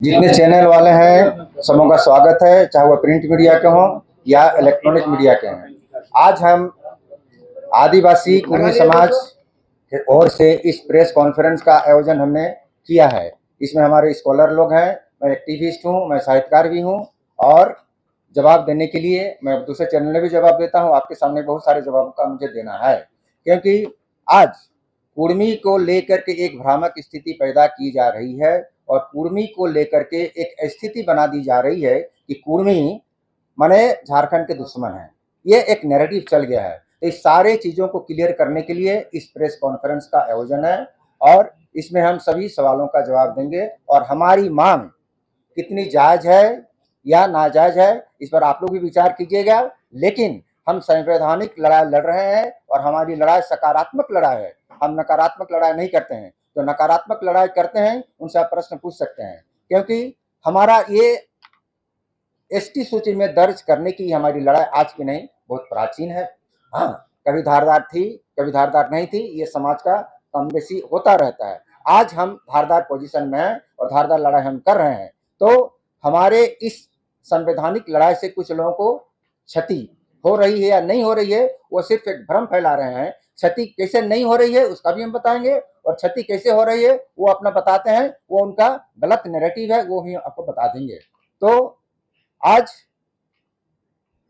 जितने चैनल वाले हैं सबों का स्वागत है, चाहे वह प्रिंट मीडिया के हों या इलेक्ट्रॉनिक मीडिया के हों। आज हम आदिवासी कुर्मी समाज की ओर से इस प्रेस कॉन्फ्रेंस का आयोजन हमने किया है। इसमें हमारे स्कॉलर लोग हैं, मैं एक्टिविस्ट हूँ, मैं साहित्यकार भी हूँ और जवाब देने के लिए मैं दूसरे चैनल में भी जवाब देता हूँ। आपके सामने बहुत सारे जवाबों का मुझे देना है, क्योंकि आज कुर्मी को लेकर के एक भ्रामक स्थिति पैदा की जा रही है और कुर्मी को लेकर के एक स्थिति बना दी जा रही है कि कुर्मी माने झारखंड के दुश्मन है। ये एक नैरेटिव चल गया है। इस सारे चीज़ों को क्लियर करने के लिए इस प्रेस कॉन्फ्रेंस का आयोजन है और इसमें हम सभी सवालों का जवाब देंगे और हमारी मांग कितनी जायज़ है या नाजायज़ है, इस पर आप लोग भी विचार कीजिएगा। लेकिन हम संवैधानिक लड़ाई लड़ रहे हैं और हमारी लड़ाई सकारात्मक लड़ाई है। हम नकारात्मक लड़ाई नहीं करते हैं। जो नकारात्मक लड़ाई करते हैं उनसे आप प्रश्न पूछ सकते हैं, क्योंकि हमारा ये एसटी सूची में दर्ज करने की हमारी लड़ाई आज की नहीं, बहुत प्राचीन है। हाँ, कभी धारदार थी, कभी धारदार नहीं थी, ये समाज का कम बेसी होता रहता है। आज हम धारदार पोजीशन में हैं और धारदार लड़ाई हम कर रहे हैं। तो हमारे इस संवैधानिक लड़ाई से कुछ लोगों को क्षति हो रही है या नहीं हो रही है, वो सिर्फ एक भ्रम फैला रहे हैं। क्षति कैसे नहीं हो रही है उसका भी हम बताएंगे और क्षति कैसे हो रही है वो अपना बताते हैं, वो उनका गलत नैरेटिव है, वो ही आपको बता देंगे। तो आज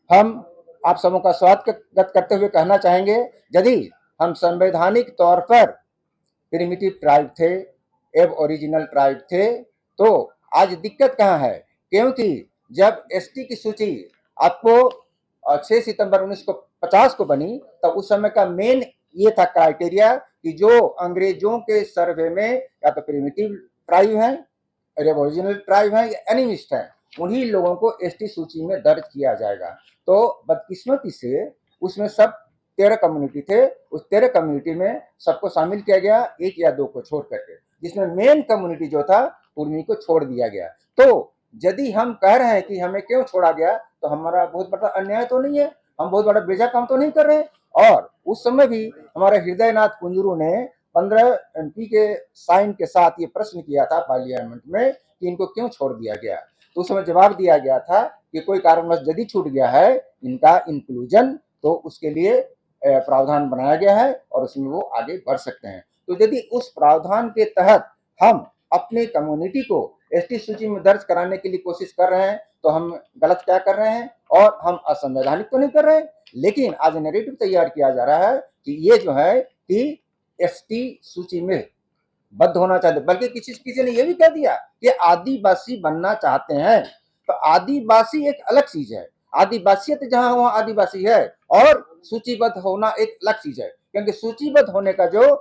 हम आप सबों का स्वागत करते हुए कहना चाहेंगे, यदि हम संवैधानिक तौर पर प्रिमिटिव ट्राइब थे, एब ओरिजिनल ट्राइब थे, तो आज दिक्कत कहाँ है? क्योंकि जब एसटी की सूची आपको 6 सितंबर 1950 को बनी, तब उस समय का मेन ये था क्राइटेरिया कि जो अंग्रेजों के सर्वे में या तो प्रिमिटिव ट्राइब है, एबोरिजिनल ट्राइब है या एनिमिस्ट है, उन्हीं लोगों को एसटी सूची में दर्ज किया जाएगा। तो बदकिस्मती से उसमें सब 13 कम्युनिटी थे, उस 13 कम्युनिटी में सबको शामिल किया गया, एक या दो को छोड़ करके, जिसमें मेन कम्युनिटी जो था कुर्मी को छोड़ दिया गया। तो यदि हम कह रहे हैं कि हमें क्यों छोड़ा गया, तो हमारा बहुत बड़ा अन्याय तो नहीं है, हम बहुत बड़ा बेजा काम तो नहीं कर रहे। और उस समय भी हमारे हृदयनाथ कुंजरू ने 15 एमपी के साइन के साथ ये प्रश्न किया था पार्लियामेंट में कि इनको क्यों छोड़ दिया गया। तो उस समय जवाब दिया गया था कि कोई कारणवश यदि छूट गया है इनका इंक्लूजन, तो उसके लिए प्रावधान बनाया गया है और उसमें वो आगे बढ़ सकते हैं। तो यदि उस प्रावधान के तहत हम अपनी कम्युनिटी को एसटी सूची में दर्ज कराने के लिए कोशिश कर रहे हैं, तो हम गलत क्या कर रहे हैं और हम असंवैधानिक तो नहीं कर रहे हैं। लेकिन आज नैरेटिव तैयार किया जा रहा है कि ये जो है कि एसटी सूची में बद्ध होना चाहते, बल्कि किसी ने यह भी कह दिया कि आदिवासी बनना चाहते हैं। तो आदिवासी एक अलग चीज है, आदिवासियत जहां वहां आदिवासी है और सूचीबद्ध होना एक अलग चीज है, क्योंकि सूचीबद्ध होने का जो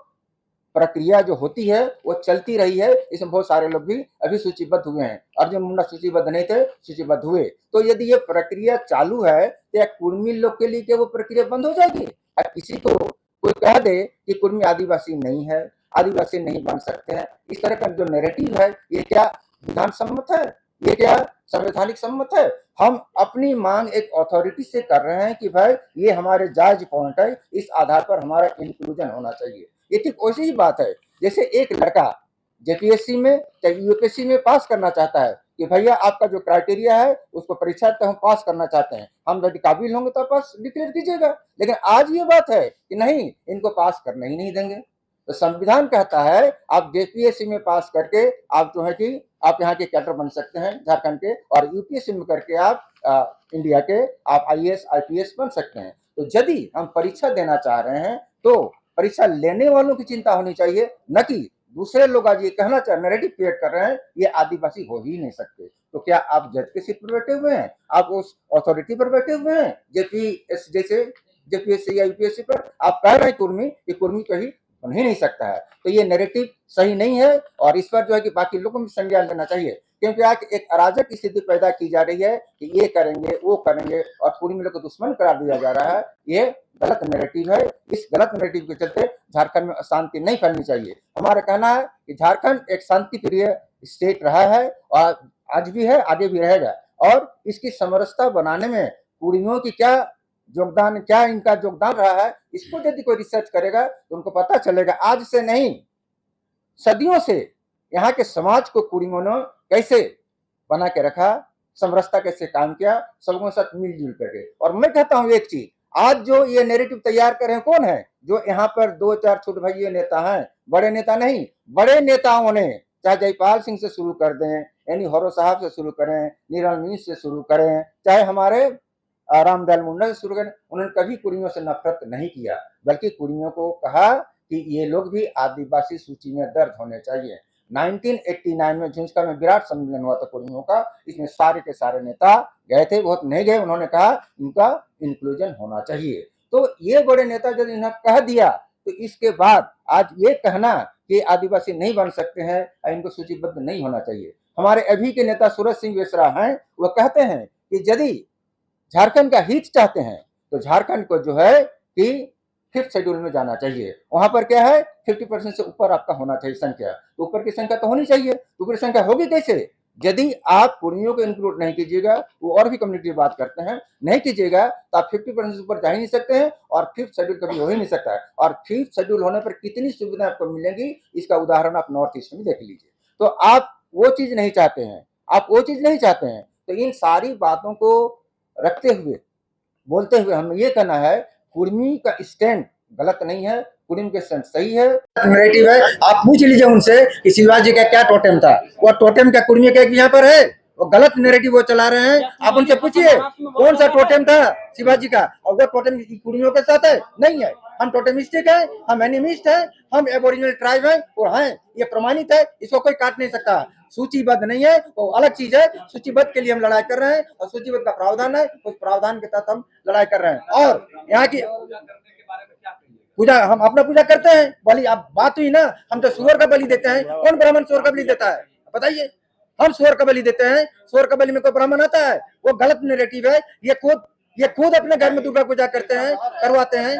प्रक्रिया जो होती है वो चलती रही है। इसमें बहुत सारे लोग भी अभी सूचीबद्ध हुए हैं, अर्जुन मुंडा सूचीबद्ध नहीं थे, सूचीबद्ध हुए। तो यदि ये प्रक्रिया चालू है तो कुर्मी लोग के लिए क्या वो प्रक्रिया बंद हो जाएगी? किसी को कोई कह दे कि कुर्मी आदिवासी नहीं है, आदिवासी नहीं बन सकते हैं, इस तरह का जो नैरेटिव है, ये क्या विधान सम्मत है? ये क्या संवैधानिक सम्मत है? हम अपनी मांग एक अथॉरिटी से कर रहे हैं कि भाई ये हमारे जायज पॉइंट है, इस आधार पर हमारा इंक्लूजन होना चाहिए। ये ठीक वैसी ही बात है जैसे एक लड़का जेपीएससी में या यूपीएससी में पास करना चाहता है कि भैया आपका जो क्राइटेरिया है उसको परीक्षा तो हम पास करना चाहते हैं, हम यदि काबिल होंगे तो पास डिक्लेयर कीजिएगा। लेकिन आज ये बात है कि नहीं, इनको पास करने ही नहीं देंगे। तो संविधान कहता है आप जेपीएससी में पास करके आप जो है कि आप यहाँ के कैडर बन सकते हैं झारखंड के, और यूपीएससी में करके आप इंडिया के आप आईएएस आईपीएस बन सकते हैं। तो यदि हम परीक्षा देना चाह रहे हैं तो परीक्षा लेने वालों की चिंता होनी चाहिए, न कि दूसरे लोग आज ये कहना चाह नैरेटिव क्रिएट कर रहे हैं ये आदिवासी हो ही नहीं सकते। तो क्या आप जज के सीट पर बैठे हुए हैं, आप उस अथॉरिटी पर बैठे हुए हैं जैसे जेपीएससी या यूपीएससी पर आप कह रहे हैं कुर्मी, ये कुर्मी कहीं बन ही नहीं सकता है। तो ये नैरेटिव सही नहीं है और इस पर जो है कि बाकी लोगों को भी संज्ञान लेना चाहिए, क्योंकि आज एक अराजक स्थिति पैदा की जा रही है कि ये करेंगे वो करेंगे और कुर्मी लोग को दुश्मन करार दिया जा रहा है। ये गलत नैरेटिव है। इस गलत नैरेटिव के चलते झारखंड में अशांति नहीं फैलनी चाहिए। हमारा कहना है कि झारखंड एक शांति प्रिय स्टेट रहा है और आज भी है, आगे भी रहेगा। और इसकी समरसता बनाने में कुर्मियों की क्या योगदान, क्या इनका योगदान रहा है, इसको यदि कोई रिसर्च करेगा तो उनको पता चलेगा आज से नहीं, सदियों से यहाँ के समाज को कुर्मियों ने कैसे बना के रखा, समरसता कैसे काम किया, सबको साथ मिलजुल करके। और मैं कहता हूँ एक चीज, आज जो ये नैरेटिव तैयार कर रहे हैं कौन है? जो यहाँ पर 2-4 छोटे भाई ये नेता हैं, बड़े नेता नहीं। बड़े नेताओं ने, चाहे जयपाल सिंह से शुरू कर दें, यानी हौरो साहब से शुरू करें, नीरल मीस से शुरू करें, चाहे हमारे रामदयाल मुंडा से शुरू करें, उन्होंने कभी कुर्मियों से नफरत नहीं किया, बल्कि कुर्मियों को कहा कि ये लोग भी आदिवासी सूची में दर्ज होने चाहिए। 1989 में झुंझुनू में विराट सम्मेलन हुआ था कुर्मियों का, इसमें सारे के सारे नेता गए थे, बहुत नहीं गए, उन्होंने कहा इनका इंक्लूजन होना चाहिए। तो ये बड़े नेता जब इन्हें कह दिया, तो इसके बाद आज ये कहना कि आदिवासी नहीं बन सकते हैं, इनको सूचीबद्ध नहीं होना चाहिए। हमारे अभी के नेता सूरज सिंह बेसरा हैं, वो कहते हैं कि यदि झारखंड का हित चाहते हैं तो झारखंड को जो है कि 5th शेड्यूल में जाना चाहिए। वहां पर क्या है, 50% से ऊपर आपका होना चाहिए संख्या, तो ऊपर की संख्या तो होनी चाहिए। तो ऊपर संख्या होगी कैसे? यदि आप कुर्मियों को इंक्लूड नहीं कीजिएगा, वो और भी कम्युनिटी की बात करते हैं, नहीं कीजिएगा तो आप 50% से ऊपर जा ही नहीं सकते हैं, और 5th शेड्यूल कभी हो ही नहीं सकता है। और 5th शेड्यूल होने पर कितनी सुविधाएं आपको मिलेंगी, इसका उदाहरण आप नॉर्थ ईस्ट में देख लीजिए। तो आप वो चीज नहीं चाहते हैं, आप वो चीज नहीं चाहते हैं। तो इन सारी बातों को रखते हुए, बोलते हुए हमें ये कहना है, कुर्मी का स्टैंड गलत नहीं है, कुर्मी का स्टैंड सही है, नैरेटिव है। आप पूछ लीजिए उनसे कि शिवाजी का क्या टोटेम था, वो टोटेम क्या कुर्मी का यहाँ पर है? वो गलत नैरेटिव वो चला रहे हैं। आप उनसे पूछिए कौन सा टोटेम था शिवाजी का, और वो टोटेम कुर्मियों के साथ है? नहीं है। हम टोटेमिस्टिक है, हम एनिमिस्ट है, हम एबोरिजिनल ट्राइब है, और हैं, ये प्रमाणित है, इसको कोई काट नहीं सकता। सूचीबद्ध नहीं है, वो अलग चीज है। सूचीबद्ध के लिए हम लड़ाई कर रहे हैं, और सूचीबद्ध का प्रावधान है, उस प्रावधान के तहत हम लड़ाई कर रहे हैं। और यहाँ की पूजा, हम अपना पूजा करते हैं, बलि, अब बात हुई ना, हम तो सुअर का बलि देते हैं। कौन ब्राह्मण सुअर का बलि देता है बताइए? हम सुअर का बलि देते हैं, सुअर का बलि में कोई ब्राह्मण आता है? वो गलत नैरेटिव है। ये खुद अपने घर में दुर्गा पूजा करते हैं, करवाते हैं।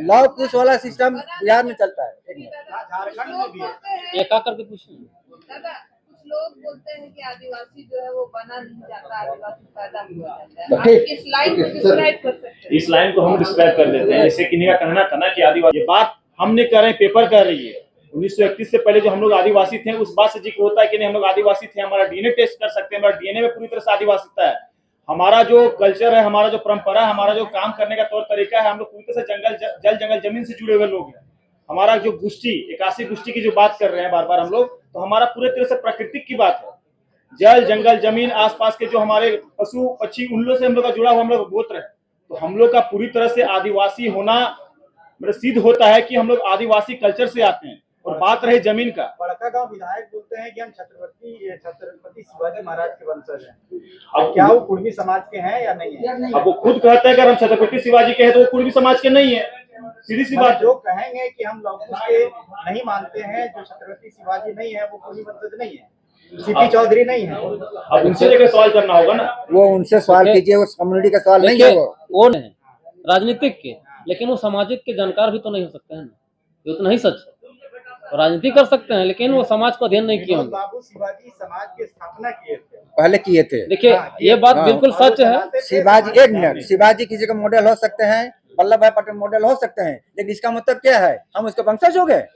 लव कुश वाला सिस्टम बिहार में चलता है। झारखंड में भी है। ये क्या करके पूछिए दादा, कुछ लोग बोलते हैं कि आदिवासी जो है वो बना नहीं जाता, आदिवासी पैदा हुआ जाता है। इस लाइन को डिस्क्राइब कर सकते हैं? इस लाइन को हम डिस्क्राइब कर देते हैं। जैसे किन्हीं का कहना था ना कि आदिवासी, ये बात हम नहीं कर रहे, पेपर कर रही है। 1931 से पहले जो हम लोग आदिवासी थे, उस बात से जिक्र होता है कि नहीं हम लोग आदिवासी थे। हमारा डीएनए टेस्ट कर सकते हैं, हमारा डीएनए में पूरी तरह से आदिवासीता है। हमारा जो कल्चर है, हमारा जो परंपरा है, हमारा जो काम करने का तौर तरीका है, हम लोग पूरी तरह से जल जंगल जमीन से जुड़े हुए लोग हैं। हमारा जो गोष्ठी 81 गोष्ठी की जो बात कर रहे हैं बार बार हम लोग, तो हमारा पूरे तरह से प्राकृतिक की बात है। जल जंगल जमीन, आसपास के जो हमारे पशु पक्षी, उन लोग से हम लोग का जुड़ा हुआ हम लोग गोत्र है। तो हम लोग का पूरी तरह से आदिवासी होना मतलब सिद्ध होता है कि हम लोग आदिवासी कल्चर से आते हैं। और बात रही जमीन का, बड़कागांव विधायक बोलते हैं कि हम छत्रपति शिवाजी महाराज के वंशज हैं। अब क्या वो कुर्मी समाज के हैं या नहीं है? अब वो खुद कहते हैं कि हम छत्रपति शिवाजी के हैं, तो वो कुर्मी समाज के नहीं है। सीधी सी बात। जो कहेंगे कि हम लव कुश के नहीं मानते हैं, जो छत्रपति शिवाजी नहीं है, वो कुर्मी वंशज नहीं है, सीपी चौधरी नहीं है। अब उनसे लेकर सवाल करना होगा ना, वो उनसे सवाल कीजिए, वो कम्युनिटी का सवाल नहीं है। वो नहीं राजनीतिक के, लेकिन वो सामाजिक के जानकार भी तो नहीं हो सकते हैं ना, ये तो नहीं सच है। राजनीति कर सकते हैं, लेकिन वो समाज को अध्ययन नहीं किया होंगे। बाबू शिवाजी समाज की स्थापना किए थे, पहले किए थे। देखिए ये बात बिल्कुल सच है। शिवाजी, एक मिनट, शिवाजी किसी का मॉडल हो सकते हैं, वल्लभ भाई पटेल मॉडल हो सकते हैं, लेकिन इसका मतलब क्या है, हम उसके वंशज हो गए?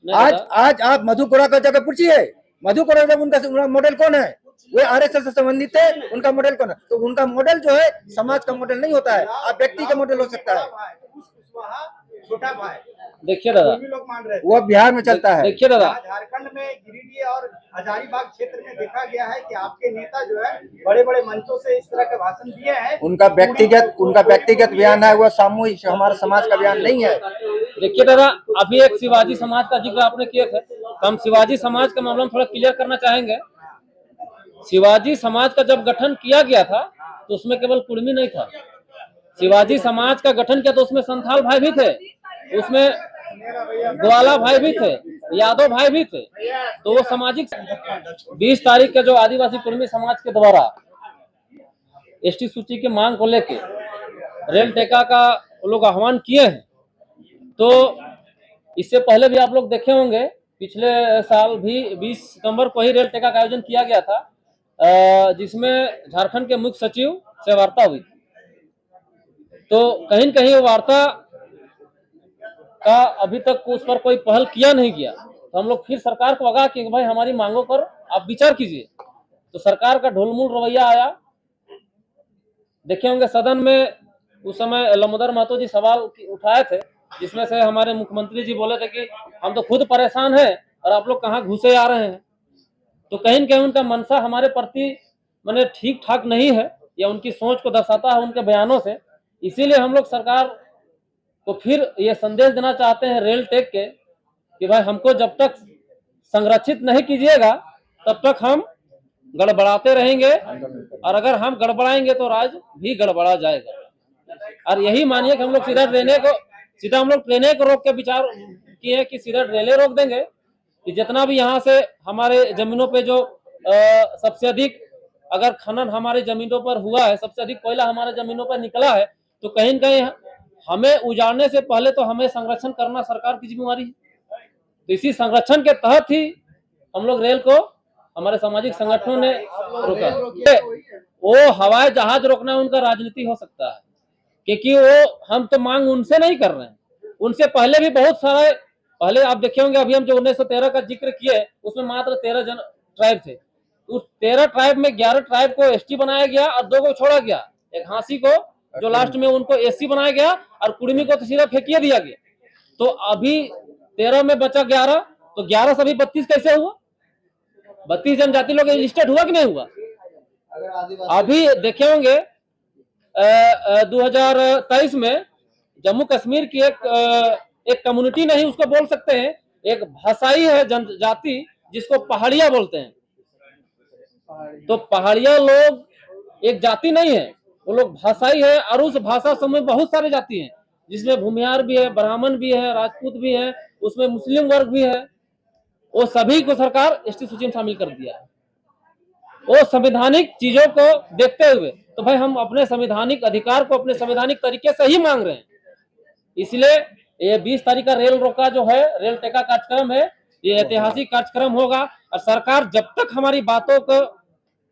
आज आप मधु कोड़ा का जगह पूछिए, मधु कोड़ा जब उनका मॉडल कौन है? वे आरएसएस से संबंधित थे, उनका मॉडल कौन है? तो उनका मॉडल जो है समाज का मॉडल नहीं होता है, आप व्यक्ति का मॉडल हो सकता है। छोटा भाई, देखिए दादा, लोग मान रहे वो बिहार में चलता है। देखिए दादा, झारखंड में गिरिडीह और हजारीबाग क्षेत्र में देखा गया है कि आपके नेता जो है बड़े बड़े मंचों से इस तरह के भाषण दिए हैं। उनका व्यक्तिगत बयान है, वो सामूहिक हमारे समाज का बयान नहीं है। देखिए दादा, अभी एक शिवाजी समाज का जिक्र आपने किया था, तो हम शिवाजी समाज के मामले में थोड़ा क्लियर करना चाहेंगे। शिवाजी समाज का जब गठन किया गया था तो उसमें केवल कुर्मी नहीं था। शिवाजी समाज का गठन किया तो उसमें संथाल भाई भी थे, उसमें ग्वाला भाई भी थे, यादव भाई भी थे। तो वो सामाजिक 20 तारीख के जो आदिवासी कुर्मी समाज के द्वारा एसटी सूची की मांग को लेके रेल टेका का वो लोग आह्वान किए हैं। तो इससे पहले भी आप लोग देखे होंगे, पिछले साल भी 20 सितंबर को ही रेल टेका का आयोजन किया गया था, जिसमें झारखंड के मुख्य सचिव से वार्ता हुई। तो कहीं न कहीं वार्ता का अभी तक उस पर कोई पहल किया नहीं गया। तो हम लोग फिर सरकार को आगाह कि भाई हमारी मांगों पर आप विचार कीजिए। तो सरकार का ढोलमुल रवैया आया। देखे होंगे सदन में उस समय लंबोदर महतो जी सवाल उठाए थे, जिसमें से हमारे मुख्यमंत्री जी बोले थे कि हम तो खुद परेशान हैं और आप लोग कहाँ घुसे आ रहे हैं। तो कहीं न कहीं उनका मनसा हमारे प्रति माने ठीक ठाक नहीं है, या उनकी सोच को दर्शाता है उनके बयानों से। इसीलिए हम लोग सरकार को फिर ये संदेश देना चाहते हैं रेल टेक के कि भाई हमको जब तक संरक्षित नहीं कीजिएगा तब तक हम गड़बड़ाते रहेंगे, और अगर हम गड़बड़ाएंगे तो राज्य भी गड़बड़ा जाएगा। और यही मानिए कि हम लोग सीधा हम लोग ट्रेनें को रोक के विचार किए कि सीधा रेलें रोक देंगे कि जितना भी यहाँ से हमारे जमीनों पे जो सबसे अधिक अगर खनन हमारी जमीनों पर हुआ है, सबसे अधिक कोयला हमारे जमीनों पर निकला है, तो कहीं न कहीं हमें उजाड़ने से पहले तो हमें संरक्षण करना सरकार की जिम्मेवारी है। तो इसी संरक्षण के तहत ही हम लोग रेल को हमारे सामाजिक संगठनों ने रोका। वो हवाई जहाज रोकना उनका राजनीति हो सकता है, क्योंकि वो हम तो मांग उनसे नहीं कर रहे हैं। उनसे पहले भी बहुत सारे, पहले आप देखे होंगे अभी हम जो 1913 का जिक्र किए उसमें मात्र 13 ट्राइब थे। उस 13 ट्राइब में 11 ट्राइब को एसटी बनाया गया और 2 को छोड़ा गया। एक हाँसी को जो लास्ट में उनको एससी बनाया गया और कुर्मी को तो सीधा फेंकिए दिया गया। तो अभी 13 में बचा 11, तो 11 से अभी 32 कैसे हुआ? 32 जनजाति लोग लिस्टेड हुआ कि नहीं हुआ? अभी देखे होंगे 2023 में जम्मू कश्मीर की एक कम्युनिटी नहीं उसको बोल सकते हैं, एक भाषाई है जनजाति जिसको पहाड़िया बोलते हैं। तो पहाड़िया लोग एक जाति नहीं है, वो लोग भाषाई है, और उस भाषा समूह में बहुत सारी जाति हैं, जिसमें भूमिहार भी है, ब्राह्मण भी है, राजपूत भी है, उसमें मुस्लिम वर्ग भी है। वो सभी को सरकार एसटी सूची में शामिल कर दिया है। वो संवैधानिक चीजों को देखते हुए, तो भाई हम अपने संवैधानिक अधिकार को अपने संवैधानिक तरीके से ही मांग रहे हैं। इसलिए ये 20 तारीख का रेल रोका जो है, रेल टेका कार्यक्रम है, ये ऐतिहासिक कार्यक्रम होगा। और सरकार जब तक हमारी बातों को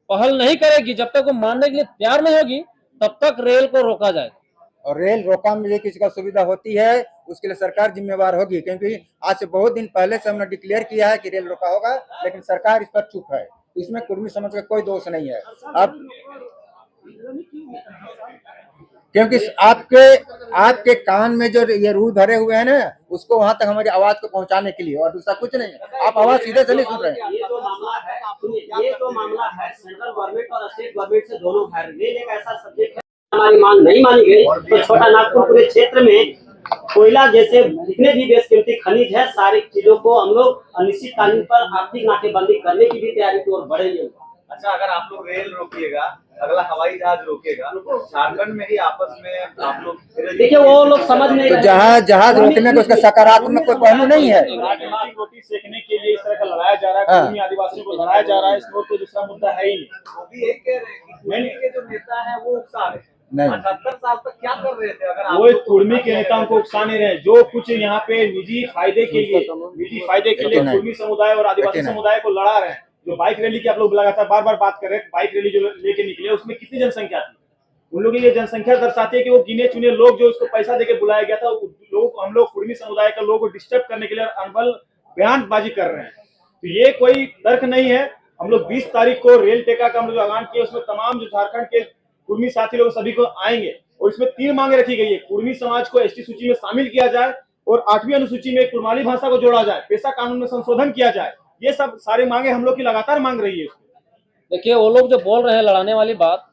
पहल नहीं करेगी, जब तक वो मानने के लिए तैयार नहीं होगी, तब तक रेल को रोका जाएगा। और रेल रोका में ये किसी का सुविधा होती है उसके लिए सरकार जिम्मेवार होगी, क्योंकि आज से बहुत दिन पहले से हमने डिक्लेयर किया है कि रेल रोका होगा, लेकिन सरकार इस पर चुप है। इसमें कुर्मी समाज का कोई दोष नहीं है। अब क्योंकि आपके कान में जो ये रूह धरे हुए हैं ना, उसको वहां तक हमारी आवाज को पहुंचाने के लिए, और दूसरा कुछ नहीं है। आप आवाज सीधे से नहीं सुन रहे हैं। ये जो मामला है सेंट्रल गवर्नमेंट और स्टेट गवर्नमेंट से दोनों है। रेल एक ऐसा सब्जेक्ट है, हमारी मांग नहीं मानी गई तो छोटा नागपुर पूरे क्षेत्र में कोयला जैसे जितने भी बेशकीमती खनिज है, सारी चीजों को हम लोग अनिश्चितकालीन पर आर्थिक नाकेबंदी करने की भी तैयारी की ओर बढ़ेंगे। अच्छा, अगर आप लोग रेल रोकिएगा, अगला हवाई जहाज रोकेगा, झारखंड में ही आपस में आप लोग देखिए वो लोग समझ नहीं तो जहाज रोकने का उसका सकारात्मक कोई पहलू नहीं है। रोटी सेकने के लिए इस तरह का लड़ाया जा रहा है, कुर्मी आदिवासियों को लड़ाया जा रहा है, इसमें कोई दूसरा मुद्दा है ही नहीं। वो भी यही कह रहे हैं कि कुर्मी के जो नेता है वो उकसा रहे हैं। नहीं। 78 साल तक क्या कर रहे थे? अगर वो कुर्मी के नेताओं को उकसा नहीं रहे, जो कुछ यहाँ पे निजी फायदे के लिए कुर्मी समुदाय और आदिवासी समुदाय को लड़ा रहे हैं। जो बाइक रैली की आप लोग लगातार बार बात कर रहे हैं, बाइक रैली जो लेके निकले उसमें कितनी जनसंख्या थी? उन लोगों की ये जनसंख्या दर्शाती है कि वो गिने चुने लोग जो उसको पैसा देके बुलाया गया था, लोग हम लोग कुर्मी समुदाय के लोगों को डिस्टर्ब करने के लिए अनबल बयानबाजी कर रहे हैं। तो ये कोई तर्क नहीं है। हम लोग 20 तारीख को रेल टेका का हम लोग ऐलान किया, उसमें तमाम जो झारखंड के कुर्मी साथी लोग सभी को आएंगे, और इसमें 3 मांगे रखी गई है। कुर्मी समाज को एसटी सूची में शामिल किया जाए, और 8वीं अनुसूची में कुर्माली भाषा को जोड़ा जाए, पेशा कानून में संशोधन किया जाए। ये सब सारी मांगे हम लोग की लगातार मांग रही है। देखिए वो लोग जो बोल रहे हैं लड़ाने वाली बात,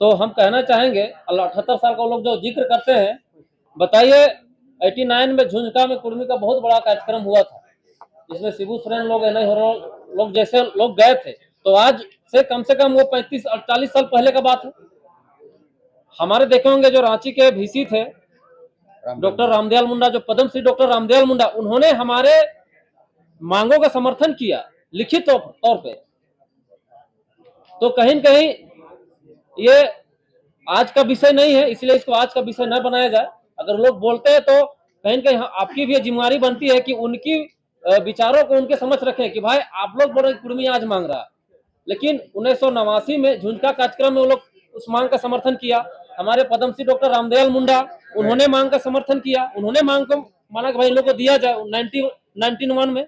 तो हम कहना चाहेंगे 78 साल का वो लोग जो जिक्र करते हैं, बताइए 89 में झुंझुनू में कुर्मी का बहुत बड़ा कार्यक्रम हुआ था, जिसमें शिबू सोरेन लोग लोग जैसे लोग गए थे। तो आज से कम वो 35-40 साल पहले का बात है। हमारे देखे होंगे जो रांची के VC थे डॉक्टर रामदयाल मुंडा, जो पद्मश्री डॉक्टर रामदयाल मुंडा, उन्होंने हमारे मांगों का समर्थन किया लिखित तौर पे। तो कहीं न कहीं ये आज का विषय नहीं है, इसलिए इसको आज का विषय न बनाया जाए। अगर लोग बोलते हैं तो कहीं न कहीं आपकी भी जिम्मेवारी बनती है कि उनकी विचारों को उनके समझ रखें कि भाई आप लोग बोल रहे कुर्मी आज मांग रहा है, लेकिन 1989 में झुंझुनू कार्यक्रम में वो लोग उस मांग का समर्थन किया। हमारे पद्मश्री डॉक्टर रामदयाल मुंडा, उन्होंने मांग का समर्थन किया, उन्होंने मांग को माना कि भाई इन लोगों को दिया जाए 1991 में।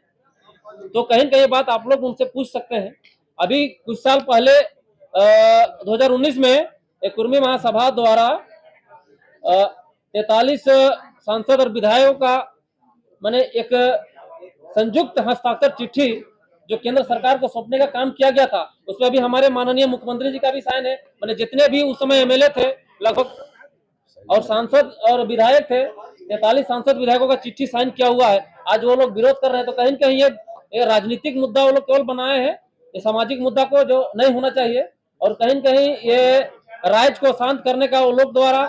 तो कहीं न कहीं बात आप लोग उनसे पूछ सकते हैं। अभी कुछ साल पहले 2019 में एक कुर्मी महासभा द्वारा 43 सांसद और विधायकों का मैंने एक संयुक्त हस्ताक्षर चिट्ठी जो केंद्र सरकार को सौंपने का काम किया गया था, उसमें अभी हमारे माननीय मुख्यमंत्री जी का भी साइन है। मैंने जितने भी उस समय एमएलए थे लगभग और सांसद और विधायक थे, 43 सांसद विधायकों का चिट्ठी साइन किया हुआ है। आज वो लोग विरोध कर रहे हैं, तो कहीं न कहीं ये राजनीतिक मुद्दा वो लोग केवल बनाए हैं, ये सामाजिक मुद्दा को जो नहीं होना चाहिए, और कहीं न कहीं ये राज्य को शांत करने का वो लोग द्वारा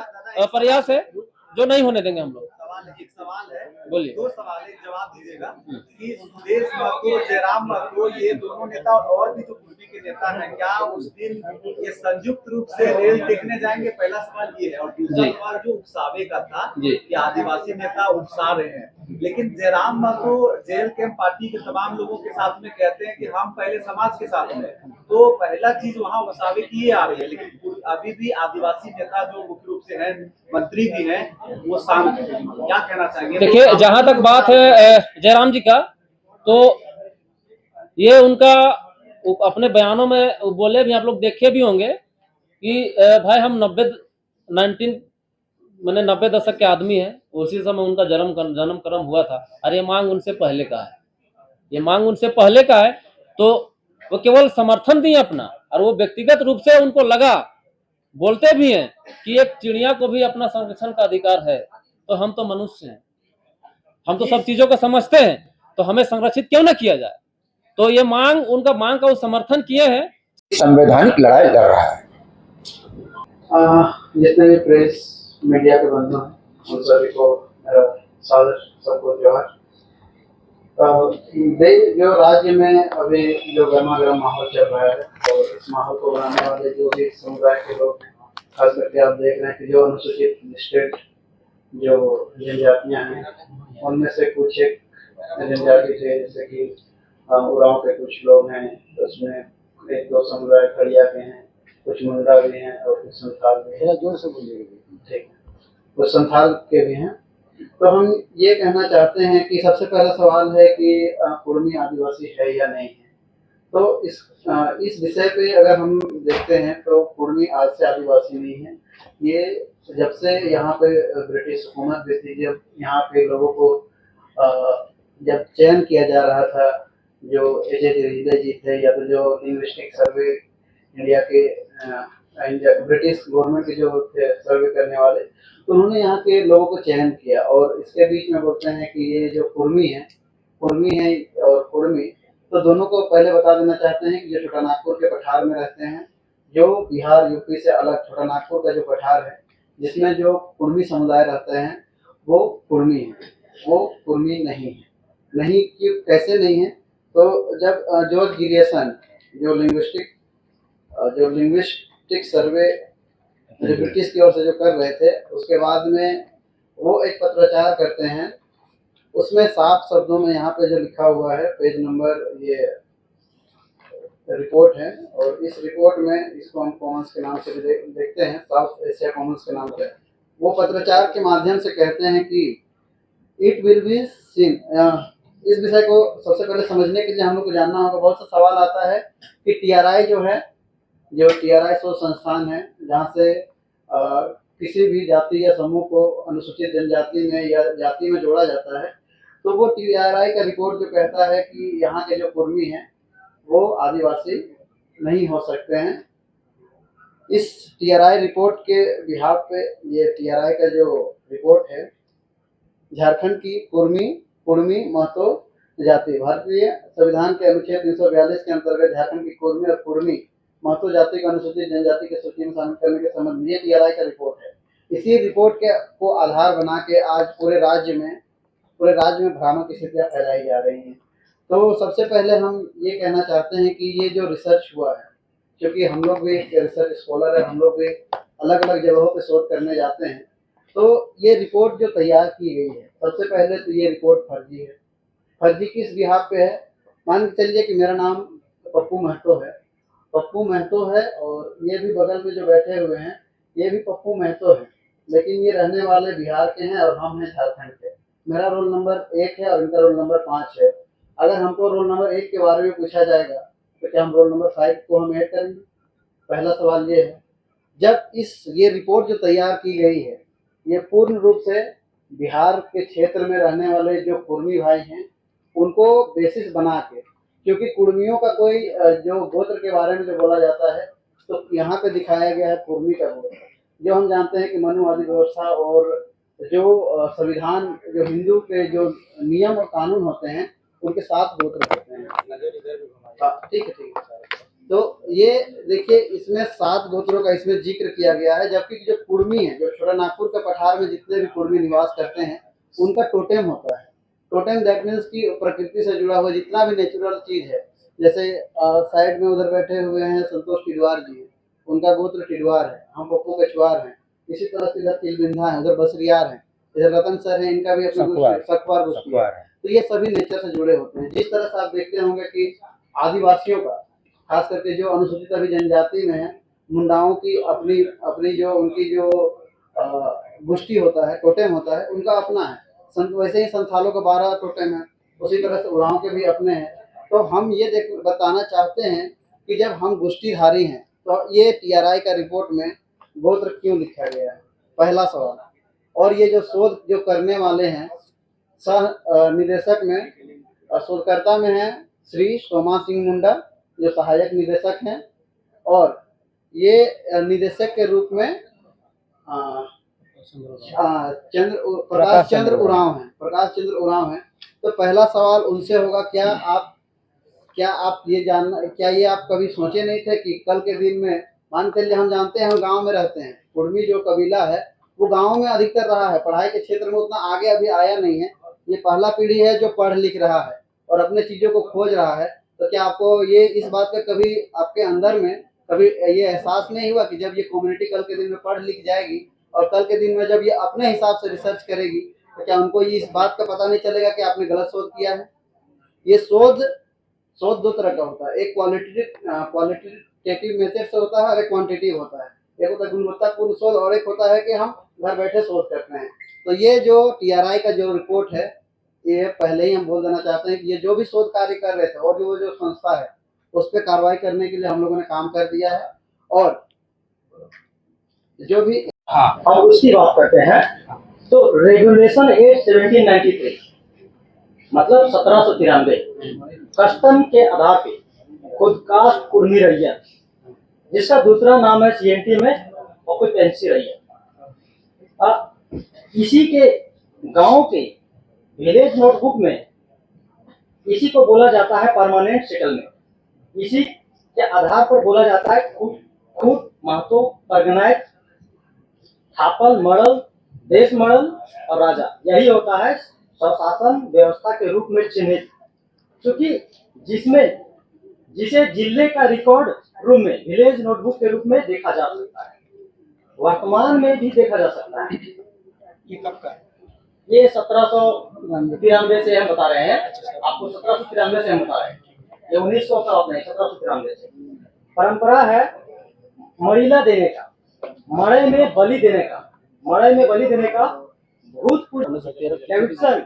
प्रयास है, जो नहीं होने देंगे हम लोग। एक सवाल है, बोलिए। दो सवाल है, जवाब दीजिएगा कि सुदेश महतो, जयराम महतो, ये दोनों नेता और भी जो पूर्वी के नेता हैं, क्या उस दिन ये संयुक्त रूप से रेल देखने जाएंगे? पहला सवाल ये है। और दूसरा सवाल जो उकसावे का था कि आदिवासी नेता उकसा रहे हैं, लेकिन जयराम महतो जेल कैंप पार्टी के तमाम लोगों के साथ में कहते हैं कि हम पहले समाज के साथ में, तो पहला चीज वहाँ उकसावे की आ रही है, लेकिन अभी भी आदिवासी नेता जो मुख्य रूप से है, मंत्री भी हैं, वो शांत है। क्या कहना चाहेंगे? देखिए, जहां तक बात है जयराम जी का, तो ये उनका अपने बयानों में बोले भी, आप लोग देखे भी होंगे कि भाई हम 90 दशक के आदमी हैं, उसी समय उनका जन्म कर्म हुआ था, और ये मांग उनसे पहले का है, ये मांग उनसे पहले का है। तो वो केवल समर्थन दिए अपना, और वो व्यक्तिगत रूप से उनको लगा, बोलते भी हैं कि एक चिड़िया को भी अपना संरक्षण का अधिकार है, तो हम तो मनुष्य हैं, हम तो सब चीजों को समझते हैं, तो हमें संरक्षित क्यों ना किया जाए। तो ये उनका मांग का वो समर्थन किए हैं। संवैधानिक लड़ाई लड़ रहा है। जितने भी प्रेस मीडिया के बंधु हैं उन सभी को मेरा सादर सबको जोहार। जो राज्य में अभी जो गर्मा गर्म माहौल चल रहा है, और इस माहौल को बनाने वाले जो भी समुदाय के लोग, खास करके आप देख रहे हैं कि जो अनुसूचित लिस्टेड जो जनजातियां हैं, उनमें से कुछ एक जनजाति थे, जैसे कि उरांव के कुछ लोग हैं, उसमें एक दो समुदाय खड़िया के हैं, कुछ मुंडा भी हैं, और कुछ संथाल भी हैं। जोर से बोलिए। ठीक, कुछ संथाल के भी हैं। तो हम ये कहना चाहते हैं कि सबसे पहला सवाल है कि कुर्मी आदिवासी है या नहीं है। तो इस विषय पे अगर हम देखते हैं तो कुर्मी आज से आदिवासी नहीं है। ये जब से यहाँ पे ब्रिटिश हुकूमत भी थी, जब यहाँ पे लोगों को जब चयन किया जा रहा था, जो एजे जी थे, या तो जो लिंग्विस्टिक सर्वे इंडिया के ब्रिटिश गवर्नमेंट के जो सर्वे करने वाले, तो उन्होंने यहाँ के लोगों को चयन किया। और इसके बीच में बोलते हैं कि ये जो कुर्मी है और कुर्मी, तो दोनों को पहले बता देना चाहते हैं कि जो छोटा नागपुर के पठार में रहते हैं, जो बिहार यूपी से अलग छोटा नागपुर का जो पठार है, जिसमें जो कुर्मी समुदाय रहते हैं, वो कुर्मी है, वो कुर्मी नहीं है। नहीं क्यों, कैसे नहीं है? तो जब जॉर्ज गिरियसन जो लिंग्विस्टिक सर्वे जो ब्रिटिश की ओर से जो कर रहे थे, उसके बाद में वो एक पत्राचार करते हैं, उसमें साफ शब्दों में यहाँ पे जो लिखा हुआ है, पेज नंबर ये रिपोर्ट है, और इस रिपोर्ट में इसको हम कॉमन्स के नाम से भी देखते हैं, साउथ एशिया कॉमन्स के नाम से। वो पत्राचार के माध्यम से कहते हैं कि इट विल बी सीन, इस विषय को सबसे पहले समझने के लिए हम लोग को जानना होगा। बहुत सा सवाल आता है कि टीआरआई जो है, जो टीआरआई शोध संस्थान है, जहाँ से किसी भी जाति या समूह को अनुसूचित जनजाति में या जाति में जोड़ा जाता है, तो वो टीआरआई का रिपोर्ट जो कहता है कि यहाँ के जो कुर्मी हैं वो आदिवासी नहीं हो सकते हैं। इस टीआरआई रिपोर्ट के बिहाफ पे, ये टीआरआई का जो रिपोर्ट है, झारखंड की कुर्मी महतो जाति, भारतीय संविधान के अनुच्छेद 342 के अंतर्गत झारखंड की कुर्मी और कुर्मी महतो जाति को अनुसूचित जनजाति के सूची में शामिल करने के संबंध में टीआरआई का रिपोर्ट है। इसी रिपोर्ट को आधार बना के आज पूरे राज्य में भ्रामक स्थितियां फैलाई जा रही हैं। तो सबसे पहले हम ये कहना चाहते हैं कि ये जो रिसर्च हुआ है, क्योंकि हम लोग भी रिसर्च स्कॉलर है, हम लोग भी अलग अलग जगहों पे शोध करने जाते हैं, तो ये रिपोर्ट जो तैयार की गई है, सबसे पहले तो ये रिपोर्ट फर्जी है। फर्जी किस बिहाफ पे है? मान के चलिए कि मेरा नाम पप्पू महतो है, और ये भी बगल में जो बैठे हुए हैं, ये भी पप्पू महतो है, लेकिन ये रहने वाले बिहार के हैं और हम हैं झारखंड के। मेरा रोल नंबर 1 है और इनका रोल नंबर 5 है। अगर हमको रोल नंबर 1 के बारे में पूछा जाएगा तो क्या हम रोल नंबर 5 को हम ऐड करेंगे? पहला सवाल ये है। जब ये रिपोर्ट जो तैयार की गई है, ये पूर्ण रूप से बिहार के क्षेत्र में रहने वाले जो कुर्मी भाई हैं उनको बेसिस बना के, क्योंकि कुर्मियों का कोई जो गोत्र के बारे में जो बोला जाता है तो यहाँ पे दिखाया गया है कुर्मी का गोत्र, जो हम जानते हैं कि मनुवादी व्यवस्था और जो संविधान, जो हिंदू के जो नियम और कानून होते हैं उनके 7 गोत्र होते हैं। हाँ, ठीक है। तो ये देखिए, इसमें 7 गोत्रों का इसमें जिक्र किया गया है, जबकि जो कुर्मी है, जो छोटा नागपुर के पठार में जितने भी कुर्मी निवास करते हैं उनका टोटेम होता है। टोटेम दैट मीन्स कि प्रकृति से जुड़ा हुआ जितना भी नेचुरल चीज है, जैसे साइड में उधर बैठे हुए हैं संतोष टिडवार जी, उनका गोत्र टिडवार है, हम पप्पू कछवार हैं। इसी तरह से इधर तिलबिंधा है, उधर बसरियार है, इधर रतन सर है, इनका भी अपना सकवार गोष्ठी है। तो ये सभी नेचर से जुड़े होते हैं। जिस तरह से आप देखते होंगे कि आदिवासियों का, खास करके जो अनुसूचित अभी जनजाति में है, मुंडाओं की अपनी अपनी जो उनकी जो गोष्ठी होता है, टोटेम होता है, उनका अपना है। वैसे ही संथालों का 12 टोटेम है, उसी तरह से उरांव के भी अपने हैं। तो हम ये बताना चाहते हैं कि जब हम गोष्ठीधारी हैं तो ये TRI का रिपोर्ट में गोत्र क्यों लिखा गया है, पहला सवाल। और ये जो शोध जो करने वाले हैं, सह निदेशक में, शोधकर्ता में है श्री सोमा सिंह मुंडा जो सहायक निदेशक हैं, और ये निदेशक के रूप में प्रकाश चंद्र उरांव हैं। तो पहला सवाल उनसे होगा, क्या आप ये आप कभी सोचे नहीं थे कि कल के दिन में, मान के लिए हम जानते हैं हम गांव में रहते हैं, कुर्मी जो कबीला है वो गांव में अधिकतर रहा है, पढ़ाई के क्षेत्र में उतना आगे अभी आया नहीं है। ये पहला पीढ़ी है जो पढ़ लिख रहा है और अपने चीजों को खोज रहा है। तो क्या आपको ये इस बात का कभी आपके अंदर में कभी ये एहसास नहीं हुआ कि जब ये कम्युनिटी कल के दिन में पढ़ लिख जाएगी और कल के दिन में जब ये अपने हिसाब से रिसर्च करेगी तो क्या उनको ये इस बात का पता नहीं चलेगा कि आपने गलत शोध किया है? ये शोध 2 तरह का होता है, एक क्वालिटेटिव मेथड से होता है और एक क्वांटिटेटिव होता है। एक होता है गुणवत्तापूर्ण शोध और एक होता है कि हम घर बैठे शोध करते हैं। तो ये जो TRI का जो रिपोर्ट है, ये पहले ही हम बोल देना चाहते हैं कि ये जो भी शोध कार्य कर रहे थे और जो संस्था है उस पर कार्रवाई करने के लिए हम लोगों ने काम कर दिया है। और जो भी हम उसकी बात करते हैं तो रेगुलेशन 8/1793 मतलब 1793 कस्टम के आधार पे खुदकास्ट कुर्मी रैयत, जिसका दूसरा नाम है CNT में ऑक्यूपेंसी रैयत, इसी के गांव के विलेज नोटबुक में इसी को बोला जाता है परमानेंट सेटलमेंट। इसी के आधार पर बोला जाता है खूट, महतो, परगनायत, थापल, मड़ल, देश मड़ल और राजा। यही होता है स्वशासन व्यवस्था के रूप में चिन्हित, क्योंकि जिसे जिले का रिकॉर्ड रूम में विलेज नोटबुक के रूप में देखा जा सकता है, वर्तमान में भी देखा जा सकता है। ये कब का है? ये 1793 से हम बता रहे हैं आपको, 1793 से हम बता रहे हैं, ये 1900 का नहीं, 1793 से। परंपरा है मड़ीला देने का, मड़े में बलि देने का भूतपूर्व डेविडसन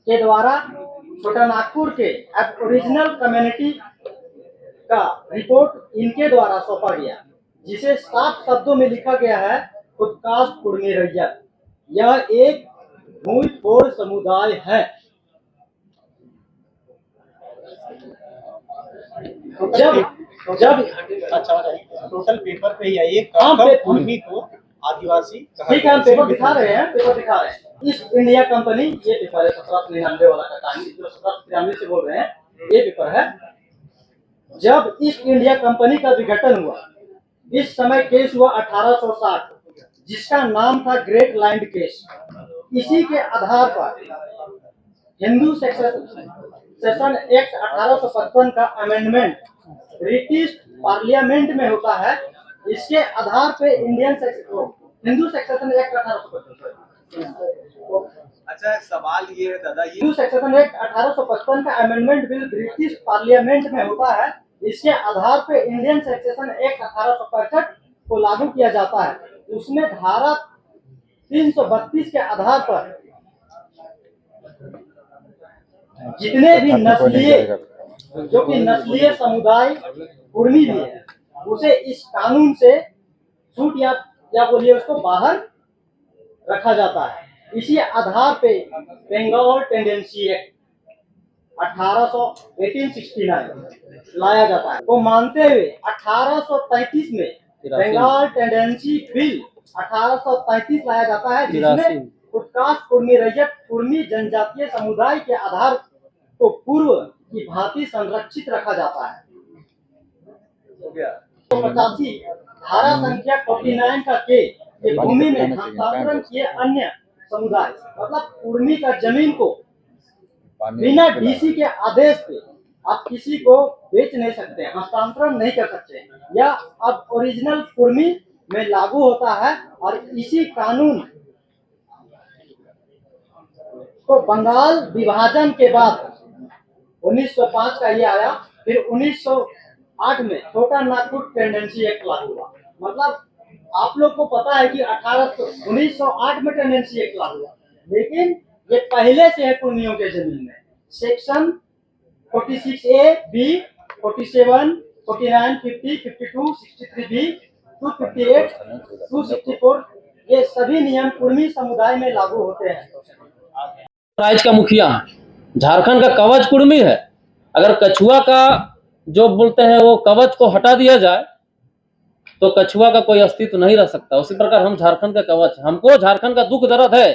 के द्वारा छोटा नागपुर के ओरिजिनल कम्युनिटी का रिपोर्ट इनके द्वारा सौंपा गया, जिसे 7 शब्दों में लिखा गया है खुदकास्ट कुर्मी रैयत। यह एक भूमिफोड़ समुदाय है। जब टोटल पेपर पे या एक कुर्मी को आदिवासी ठीक है, हम पेपर दिखा रहे हैं। ईस्ट इंडिया कंपनी, ये पेपर है 1799 वाला का कहानी, जो 1793 से बोल रहे हैं, ये पेपर है। जब ईस्ट इंडिया कंपनी का विघटन हुआ, इस समय केस हुआ 1860, जिसका नाम था ग्रेट लैंड केस। इसी के आधार पर हिंदू सेशन एक्ट 1855 का अमेंडमेंट ब्रिटिश पार्लियामेंट में होता है। इसके आधार पे हिंदू सेक्शन एक्ट 1855, अच्छा सवाल ये है दादा, ये हिंदू सेक्शन एक्ट 1855 का अमेंडमेंट बिल ब्रिटिश पार्लियामेंट में होता है। इसके आधार पे इंडियन सेक्शन एक्ट 1865 को लागू किया जाता है। उसमें धारा 332 के आधार पर जितने भी कोई नहीं नस्लीय जाएगा। जो कि नस्लीय समुदाय कुर्मी भी है, उसे इस कानून से छूट या बोलिए उसको बाहर रखा जाता है। इसी आधार पे बंगाल टेंडेंसी एक्ट 1869 लाया जाता है, को मानते हुए 1833 में बंगाल टेंडेंसी बिल 1833 लाया जाता है, जिसमें उत्काश कुर्मी रैयत कुर्मी जनजातीय समुदाय के आधार को पूर्व की भांति संरक्षित रखा जाता है। हो गया। 185 धारा संख्या 49 का के ये भूमि में हस्तांतरण किए अन्य समुदाय, मतलब कुर्मी का जमीन को बिना डीसी के आदेश पे आप किसी को बेच नहीं सकते, हस्तांतरण नहीं कर सकते। यह अब ओरिजिनल कुर्मी में लागू होता है और इसी कानून को बंगाल विभाजन के बाद 1905 का ये आया, फिर 1908 में छोटा नागपुर टेंडेंसी एक्ट लागू हुआ। मतलब आप लोग को पता है कि 1908 में टेंडेंसी एक्ट लागू हुआ, लेकिन ये पहले से है कुर्मियों के जमीन में। सेक्शन 46A, B, 47, 49, 50, 52, 63B, 258, 264 ये सभी नियम कुर्मी समुदाय में लागू होते हैं। राज्य का मुखिया है, झारखंड का कवच कुर्मी है। अगर कछुआ का जो बोलते हैं वो कवच को हटा दिया जाए तो कछुआ का कोई अस्तित्व नहीं रह सकता। उसी प्रकार हम झारखंड का कवच, हमको झारखंड का दुख दर्द है,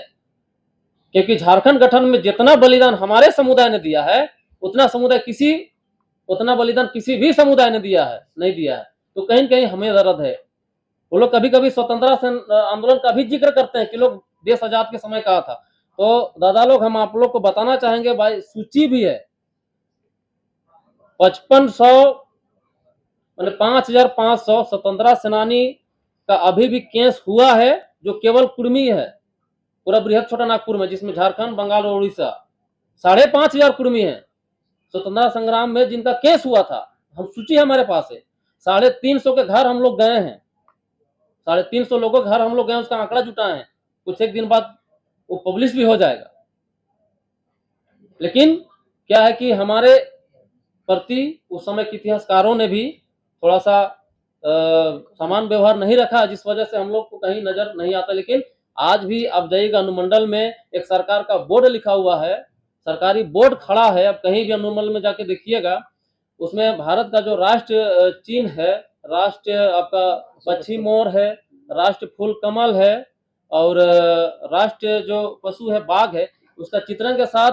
क्योंकि झारखंड गठन में जितना बलिदान हमारे समुदाय ने दिया है उतना बलिदान किसी भी समुदाय ने नहीं दिया है। तो कहीं न कहीं हमें दर्द है। वो लोग कभी कभी स्वतंत्रता आंदोलन का भी जिक्र करते हैं कि लोग देश आजाद के समय कहा था। तो दादा लोग, हम आप लोग को बताना चाहेंगे, भाई सूची भी है 5500 मैंने 5500 स्वतंत्रता सेनानी का अभी भी केस हुआ है, जो केवल कुर्मी है पूरा बृहद छोटा नागपुर में, जिसमें झारखंड, बंगाल और उड़ीसा 5500 कुर्मी है स्वतंत्रता संग्राम में जिनका केस हुआ था। हम सूची हमारे पास है। 350 के घर हम लोग गए हैं, 350 लोगों के घर हम लोग गए, उसका आंकड़ा जुटाए हैं। कुछ एक दिन बाद वो पब्लिश भी हो जाएगा। लेकिन क्या है कि हमारे प्रति उस समय के इतिहासकारों ने भी थोड़ा सा समान व्यवहार नहीं रखा, जिस वजह से हम लोग को कहीं नजर नहीं आता। लेकिन आज भी आप जाइएगा अनुमंडल में एक सरकार का बोर्ड लिखा हुआ है, सरकारी बोर्ड खड़ा है। अब कहीं भी अनुमंडल में जाके देखिएगा, उसमें भारत का जो राष्ट्र चिन्ह है, राष्ट्र आपका पक्षी मोर है, राष्ट्र फूल कमल है, और राष्ट्र जो पशु है बाघ है, उसका चित्रण के साथ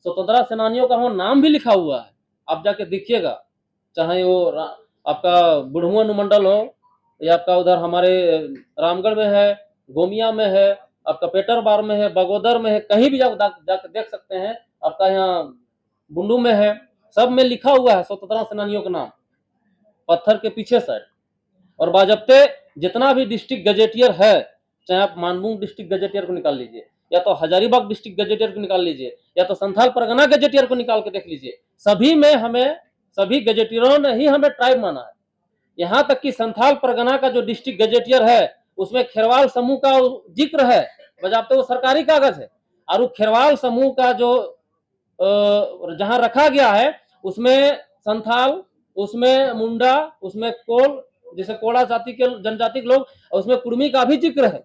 स्वतंत्रता सेनानियों का वो नाम भी लिखा हुआ है। आप जाके देखिएगा, चाहे वो आपका बुढ़मुआ अनुमंडल हो या आपका उधर हमारे रामगढ़ में है, गोमिया में है, आपका पेटरबार में है, बगोदर में है, कहीं भी जाकर देख सकते हैं। आपका यहाँ बुंडू में है, सब में लिखा हुआ है स्वतंत्रता सेनानियों का नाम पत्थर के पीछे साइड। और बाजप्ते जितना भी डिस्ट्रिक्ट गजेटियर है, चाहे आप मानभूम डिस्ट्रिक्ट गजेटियर को निकाल लीजिए, या तो हजारीबाग डिस्ट्रिक्ट गजेटियर को निकाल लीजिए, या तो संथाल परगना गजेटियर को निकाल के देख लीजिए, सभी में हमें, सभी गजेटियरों ने ही हमें ट्राइब माना है। यहाँ तक कि संथाल परगना का जो डिस्ट्रिक्ट गजेटियर है, उसमें खेरवाल समूह का जिक्र है, बजाते वो सरकारी कागज है। और वो खेरवाल समूह का जो जहां रखा गया है, उसमें संथाल, उसमें मुंडा, उसमें कोल, जैसे कोड़ा जाति के जनजाति के लोग, उसमें कुर्मी का भी जिक्र है।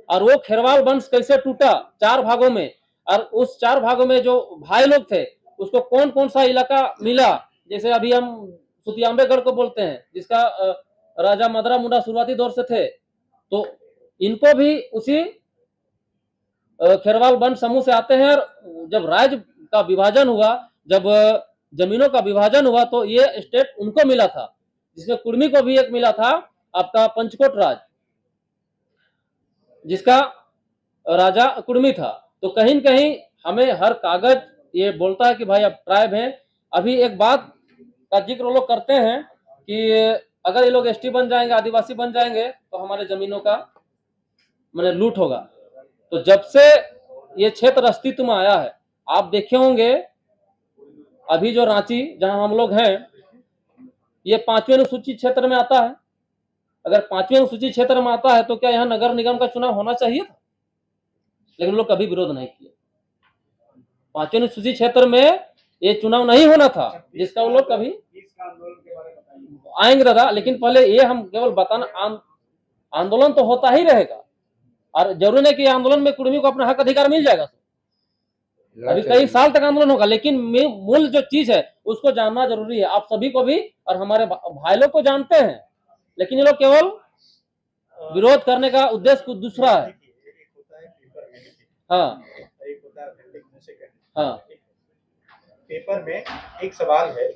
और वो खेरवाल वंश कैसे टूटा 4 भागों में, और उस 4 भागों में जो भाई लोग थे उसको कौन कौन सा इलाका मिला, जैसे अभी हम सुतियांबेगढ़ को बोलते हैं, जिसका राजा मदरा मुंडा शुरुआती दौर से थे, तो इनको भी उसी खेरवाल वंश समूह से आते हैं। और जब राज्य का विभाजन हुआ, जब जमीनों का विभाजन हुआ, तो ये स्टेट उनको मिला था, जिसमें कुर्मी को भी एक मिला था आपका पंचकोट राज, जिसका राजा कुर्मी था। तो कहीं न कहीं हमें हर कागज ये बोलता है कि भाई अब ट्राइब हैं। अभी एक बात का जिक्र लोग करते हैं कि अगर ये लोग एसटी बन जाएंगे, आदिवासी बन जाएंगे, तो हमारे जमीनों का मैंने लूट होगा। तो जब से ये क्षेत्र अस्तित्व में आया है, आप देखे होंगे अभी जो रांची जहां हम लोग हैं, ये 5वें अनुसूचित क्षेत्र में आता है। अगर 5वें अनुसूचित क्षेत्र में आता है तो क्या यहाँ नगर निगम का चुनाव होना चाहिए था? लेकिन लोग कभी विरोध नहीं किए। 5वीं अनुसूची क्षेत्र में ये चुनाव नहीं होना था, जिसका वो लोग कभी आएंगे दादा। लेकिन पहले ये हम केवल बताना, आंदोलन तो होता ही रहेगा, और जरूरी नहीं कि आंदोलन में कुर्मी को अपना हक अधिकार मिल जाएगा। अभी कई साल तक आंदोलन होगा, लेकिन मूल जो चीज है उसको जानना जरूरी है। आप सभी को भी और हमारे भाई लोग को जानते हैं, लेकिन ये लोग केवल विरोध करने का उद्देश्य कुछ दूसरा है। हाँ हाँ, पेपर में एक सवाल है,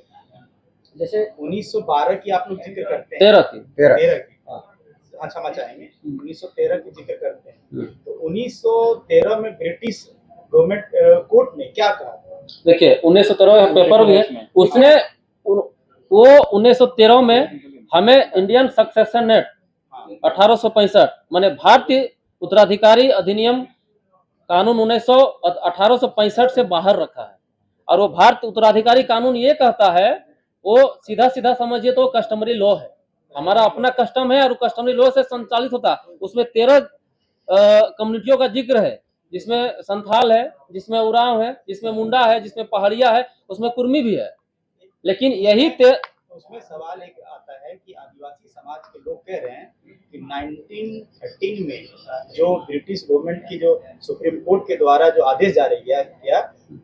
जैसे 1912 की आप लोग जिक्र करते हैं, 13 की 13 की, हाँ क्षमा चाहेंगे, 1913 की जिक्र करते हैं, तो 1913 में ब्रिटिश गवर्नमेंट कोर्ट ने क्या कहा? देखिए 1913 पेपर भी है, उसने वो 1913 में हमें इंडियन सक्सेशन एक्ट 1865 माने भारतीय उत्तराधिकारी अधिनियम कानून 1865 से बाहर रखा है। और वो भारतीय उत्तराधिकारी कानून ये कहता है, वो सीधा सीधा समझिए तो कस्टमरी लॉ है, हमारा अपना कस्टम है और कस्टमरी लॉ से संचालित होता है। उसमें 13 कम्युनिटियों का जिक्र है, जिसमें संथाल है, जिसमें उरांव है, जिसमें मुंडा है, जिसमें पहाड़िया है, उसमें कुर्मी भी है। लेकिन यही उसमें सवाल एक आता है कि आदिवासी समाज के लोग कह रहे हैं कि 1913 में जो ब्रिटिश गवर्नमेंट की जो सुप्रीम कोर्ट के द्वारा जो आदेश जारी किया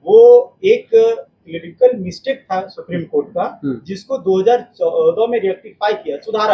वो एक क्लिनिकल मिस्टेक था सुप्रीम कोर्ट का, जिसको 2014 में रेक्टिफाई किया, सुधारा